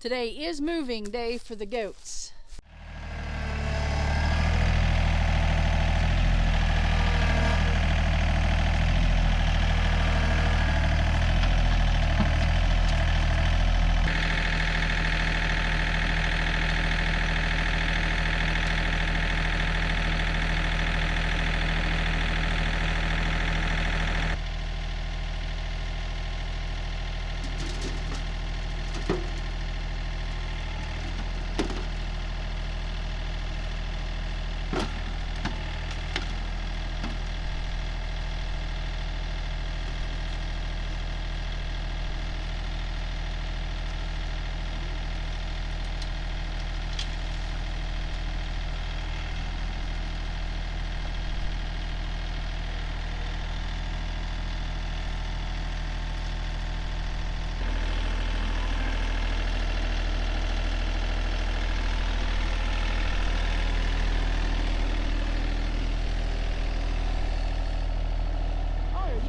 Today is moving day for the goats.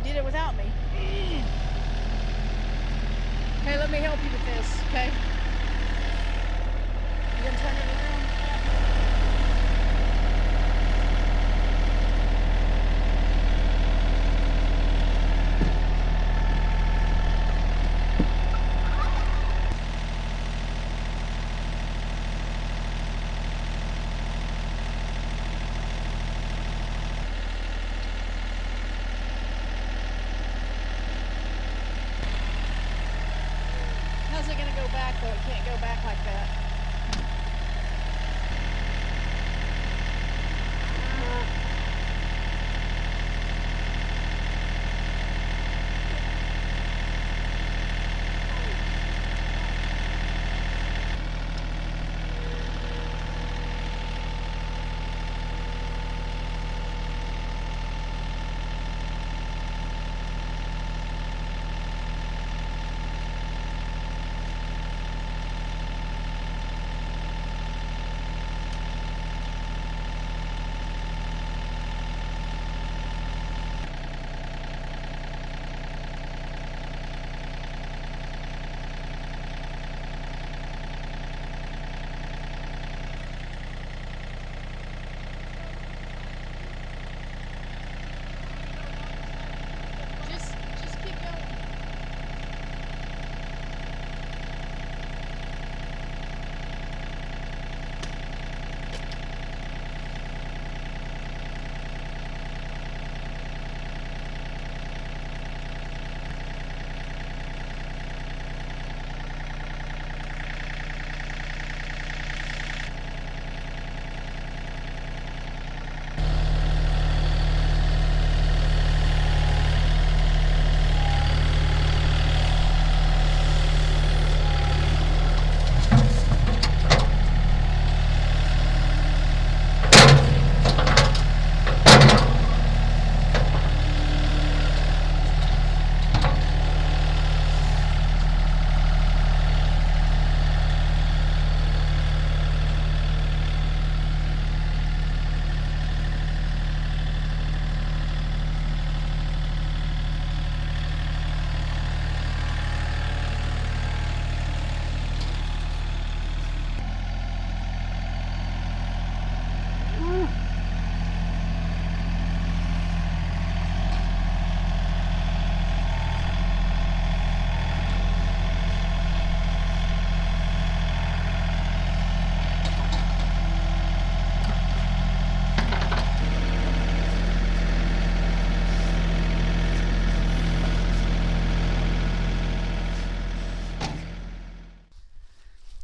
Did it without me. Okay, let me help you with this, okay? You gonna turn it around? How's it gonna go back though? It can't go back like that. Just keep going.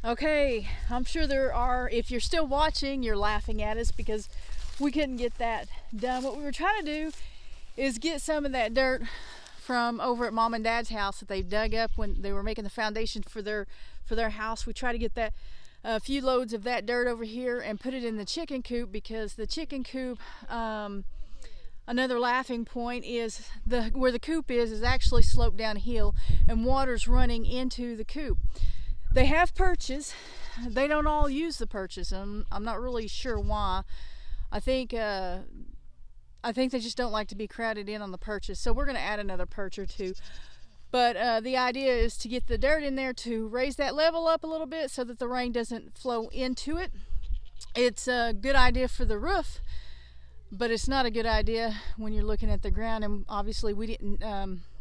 Okay, I'm sure there are, if you're still watching, you're laughing at us because we couldn't get that done. What we were trying to do is get some of that dirt from over at Mom and Dad's house that they dug up when they were making the foundation for their house. We try to get that a few loads of that dirt over here and put it in the chicken coop, because the chicken coop, another laughing point is where the coop is actually sloped downhill and water's running into the coop. They have perches. They don't all use the perches, and I'm not really sure why. I think they just don't like to be crowded in on the perches. So we're going to add another perch or two. But the idea is to get the dirt in there to raise that level up a little bit so that the rain doesn't flow into it. It's a good idea for the roof, but it's not a good idea when you're looking at the ground. And obviously we didn't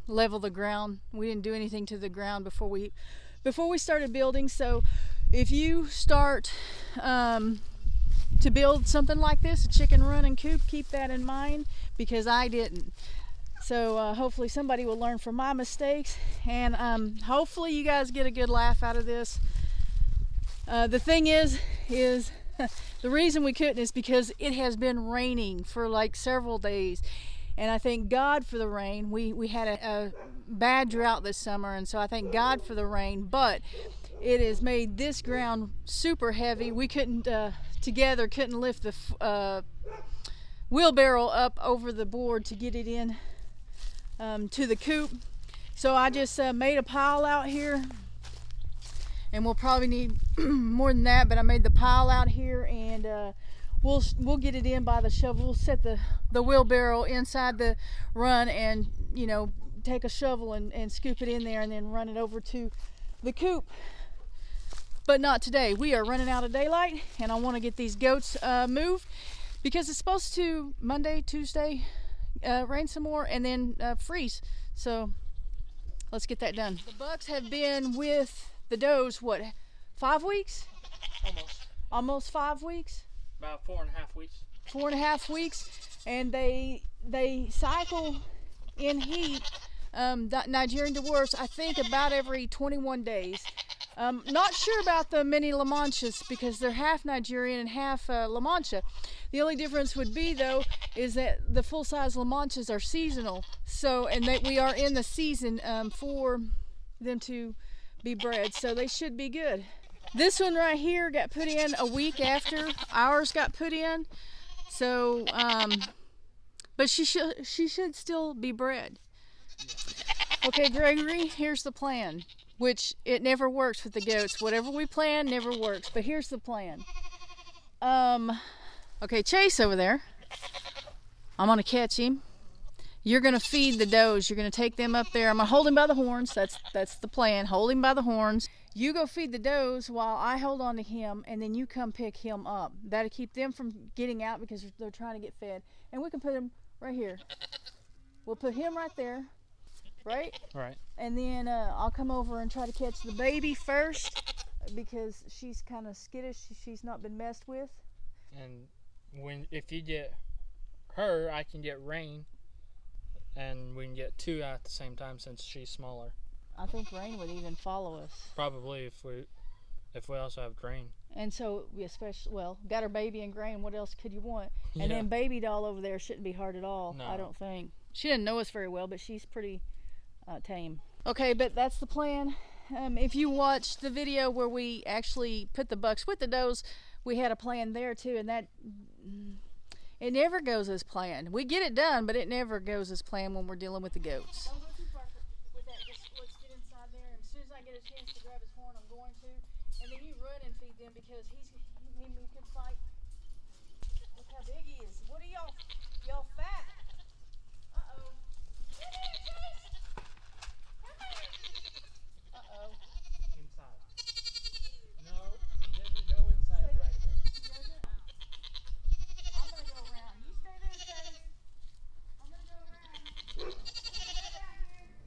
level the ground. We didn't do anything to the ground before we started building. So if you start to build something like this, a chicken run and coop, keep that in mind, because I didn't. So hopefully somebody will learn from my mistakes, and hopefully you guys get a good laugh out of this. The thing is the reason we couldn't is because it has been raining for like several days, and I thank God for the rain. We had a bad drought this summer, and so I thank God for the rain, but it has made this ground super heavy. We couldn't couldn't lift the wheelbarrow up over the board to get it in to the coop. So I just made a pile out here, and we'll probably need more than that, but I made the pile out here, and we'll get it in by the shovel. We'll set the wheelbarrow inside the run, and take a shovel and scoop it in there, and then run it over to the coop. But not today. We are running out of daylight, and I want to get these goats moved, because it's supposed to Monday, Tuesday rain some more, and then freeze. So let's get that done. The bucks have been with the does, what, 5 weeks? Almost 5 weeks? About 4.5 weeks. 4.5 weeks, and they cycle in heat, Nigerian dwarfs, I think about every 21 days. Not sure about the mini La Manchas, because they're half Nigerian and half La Mancha. The only difference would be, though, is that the full-size La Manchas are seasonal, so, and that we are in the season for them to be bred, so they should be good. This one right here got put in a week after ours got put in, so but she should still be bred. Okay, Gregory, here's the plan, which it never works with the goats. Whatever we plan never works, but here's the plan. Okay, Chase over there, I'm gonna catch him. You're gonna feed the does. You're gonna take them up there. I'm gonna hold him by the horns. That's the plan. Hold him by the horns. You go feed the does while I hold on to him, and then you come pick him up. That'll keep them from getting out, because they're trying to get fed. And we can put him right here. We'll put him right there, right? Right. And then I'll come over and try to catch the baby first, because she's kind of skittish. She's not been messed with. And if you get her, I can get Rain, and we can get two at the same time since she's smaller. I think Rain would even follow us. Probably if we also have Grain. And so we got her baby and Grain. What else could you want? And then baby doll over there shouldn't be hard at all. No. I don't think. She didn't know us very well, but she's pretty tame. Okay, but that's the plan. If you watched the video where we actually put the bucks with the does, we had a plan there too, and that it never goes as planned. We get it done, but it never goes as planned when we're dealing with the goats. Don't go too far with that. Just let's get inside there, and as soon as I get a chance to grab his horn, I'm going to. And then you run and feed them, because he can fight. Look how big he is. What are y'all fat? Uh-oh. Come here, Chase. Come here. Uh-oh. Inside. No, he doesn't go inside right away. He doesn't? I'm going to go around. You stay there, Chase. I'm going to go around. Sit down here. Sit down here.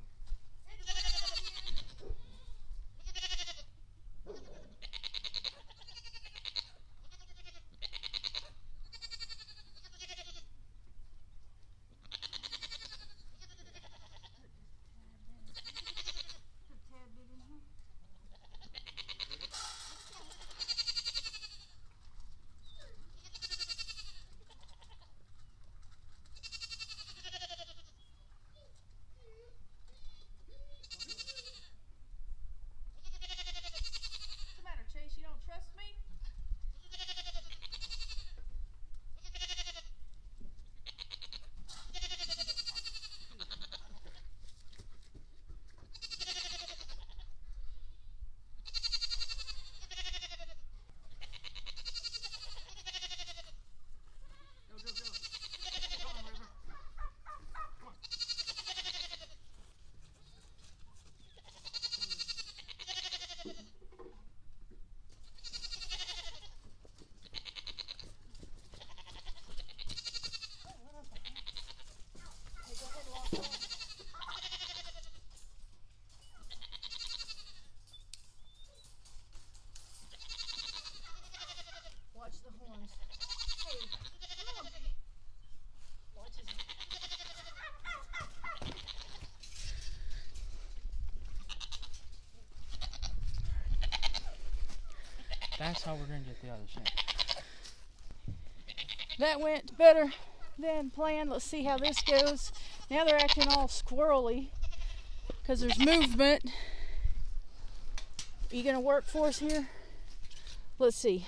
That's how we're gonna get the other shank. That went better than planned. Let's see how this goes. Now they're acting all squirrely because there's movement. Are you gonna work for us here? Let's see.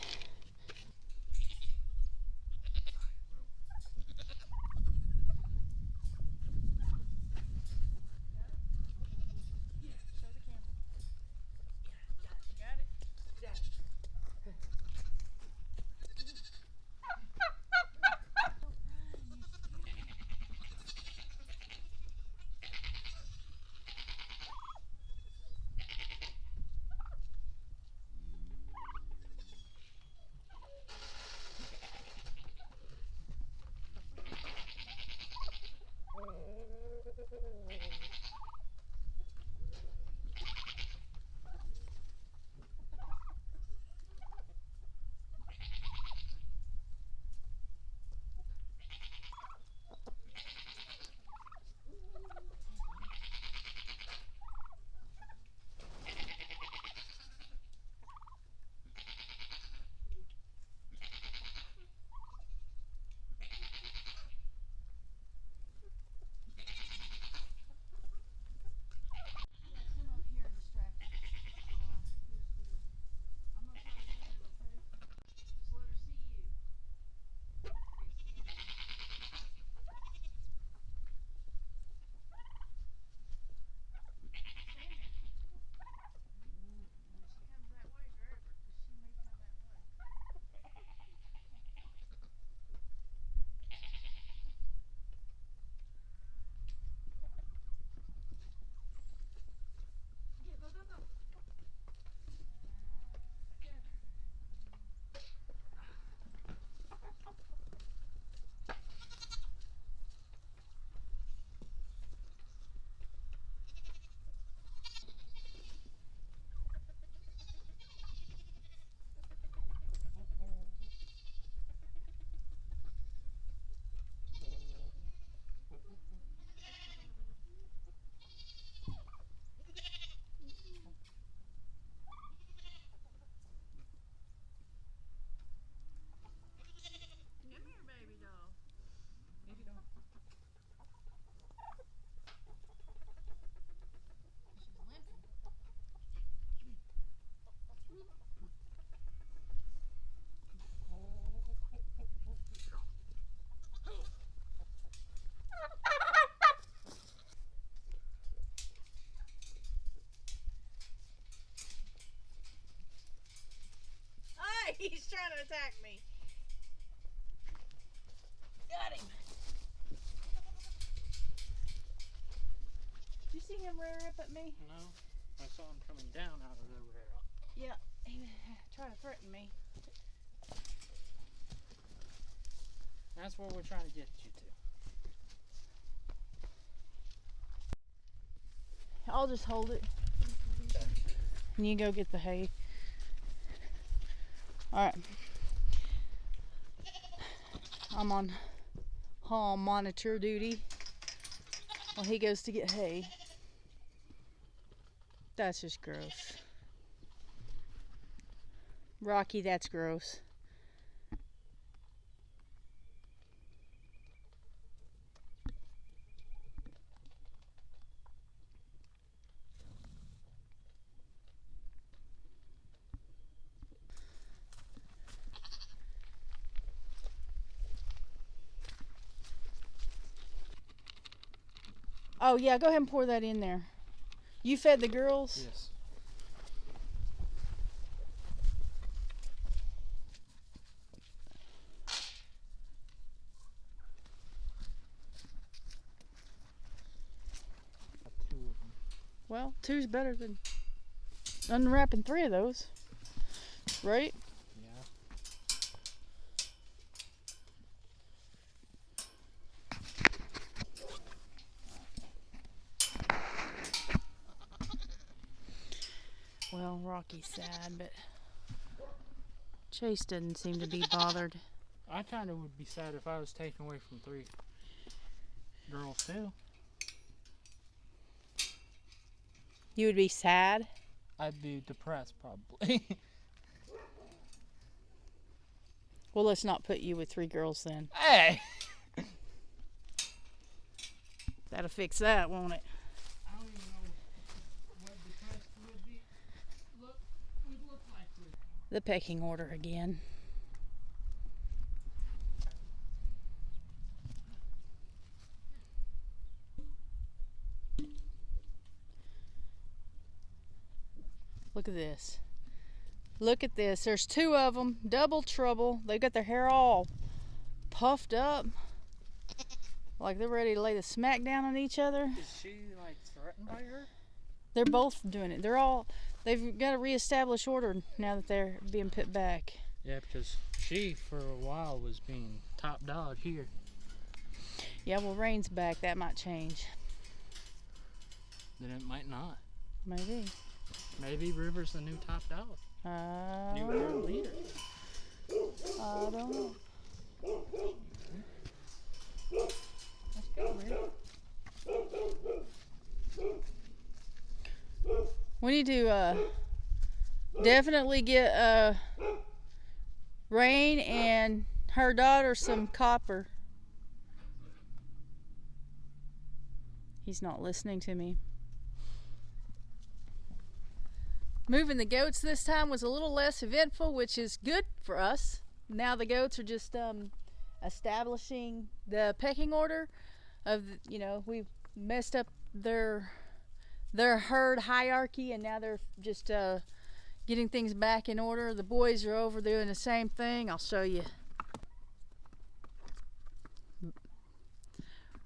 He's trying to attack me. Got him. Did you see him rear up at me? No, I saw him coming down out of the rear up. Yeah, he was trying to threaten me. That's where we're trying to get you to. I'll just hold it. Okay. And you go get the hay. Alright. I'm on hall monitor duty while he goes to get hay. That's just gross. Rocky, that's gross. Oh yeah, go ahead and pour that in there. You fed the girls? Yes. Got 2 of them. Well, 2's better than unwrapping 3 of those, right? Yeah. Well, Rocky's sad, but Chase doesn't seem to be bothered. I kind of would be sad if I was taken away from 3 girls too. You would be sad? I'd be depressed probably. Well, let's not put you with 3 girls then. Hey! That'll fix that, won't it? I don't even know what the price would be. Would look like with The pecking order again. Look at this. Look at this. There's 2 of them. Double trouble. They've got their hair all puffed up. Like they're ready to lay the smack down on each other. Is she like threatened by her? They're both doing it. They've got to reestablish order now that they're being put back. Yeah, because she for a while was being top dog here. Yeah, well, Rain's back. That might change. Then it might not. Maybe. Maybe River's the new top dog. New leader. I don't know. Let's go, River. We need to definitely get Rain and her daughter some copper. He's not listening to me. Moving the goats this time was a little less eventful, which is good for us. Now the goats are just establishing the pecking order of, we've messed up their herd hierarchy, and now they're just getting things back in order. The boys are over doing the same thing. I'll show you.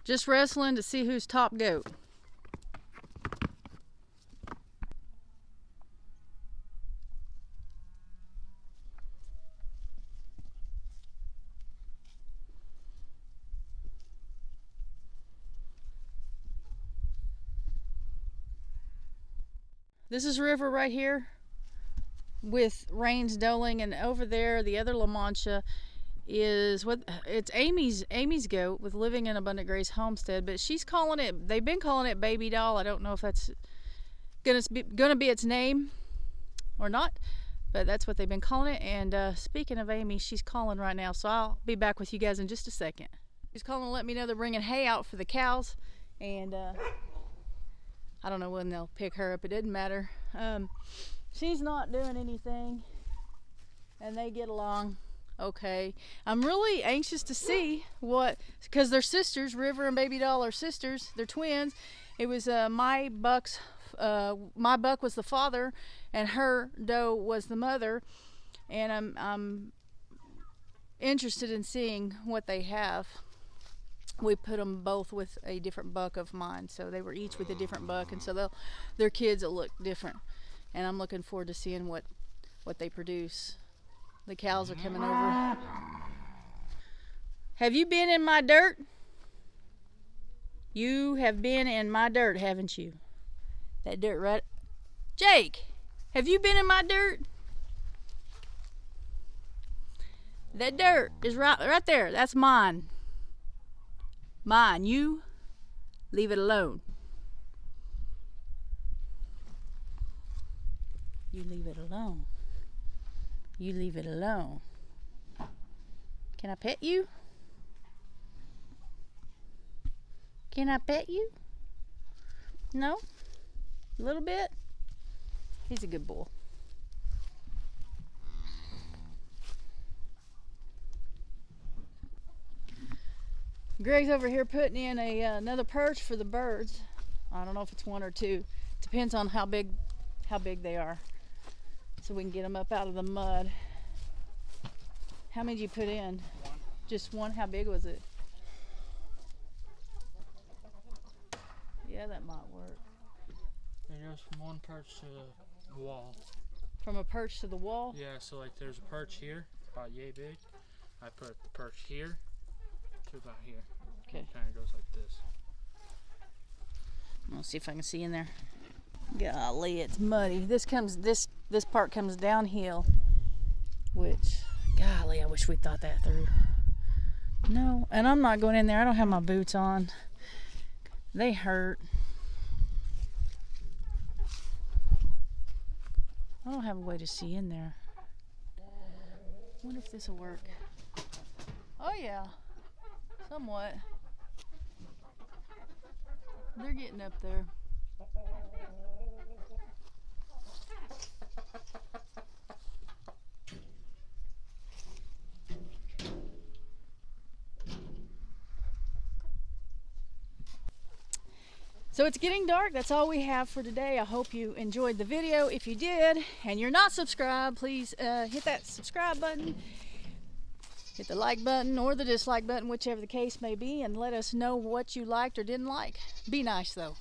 Just wrestling to see who's top goat. This is River right here with Rain's doling, and over there the other La Mancha is it's Amy's goat with Living in Abundant Grace Homestead, but they've been calling it Baby Doll. I don't know if that's gonna be its name or not, but that's what they've been calling it. And speaking of Amy, she's calling right now, so I'll be back with you guys in just a second. She's calling to let me know they're bringing hay out for the cows, and I don't know when they'll pick her up. It doesn't matter. She's not doing anything, and they get along okay. I'm really anxious to see because they're sisters. River and Baby Doll are sisters. They're twins. It was my buck was the father, and her doe was the mother. And I'm interested in seeing what they have. We put them both with a different buck of mine, so they were each with a different buck, and so their kids will look different. And I'm looking forward to seeing what they produce. The cows are coming over. Have you been in my dirt? You have been in my dirt, haven't you? That dirt right... Jake, have you been in my dirt? That dirt is right there. That's mine. Mine. You leave it alone. You leave it alone. You leave it alone. Can I pet you? Can I pet you? No? A little bit? He's a good boy. Greg's over here putting in another perch for the birds. I don't know if it's 1 or 2. Depends on how big they are, so we can get them up out of the mud. How many did you put in? 1. Just 1? How big was it? Yeah, that might work. It goes from 1 perch to the wall. From a perch to the wall? Yeah, so like there's a perch here, about yay big. I put the perch here to about here. Okay. It kind of goes like this. I'll see if I can see in there. Golly, it's muddy. This part comes downhill, which, golly, I wish we thought that through. No, and I'm not going in there. I don't have my boots on. They hurt. I don't have a way to see in there. I wonder if this will work. Oh yeah, somewhat. They're getting up there. So it's getting dark. That's all we have for today. I hope you enjoyed the video. If you did and you're not subscribed, please hit that subscribe button, hit the like button or the dislike button, whichever the case may be, and let us know what you liked or didn't like. Be nice though.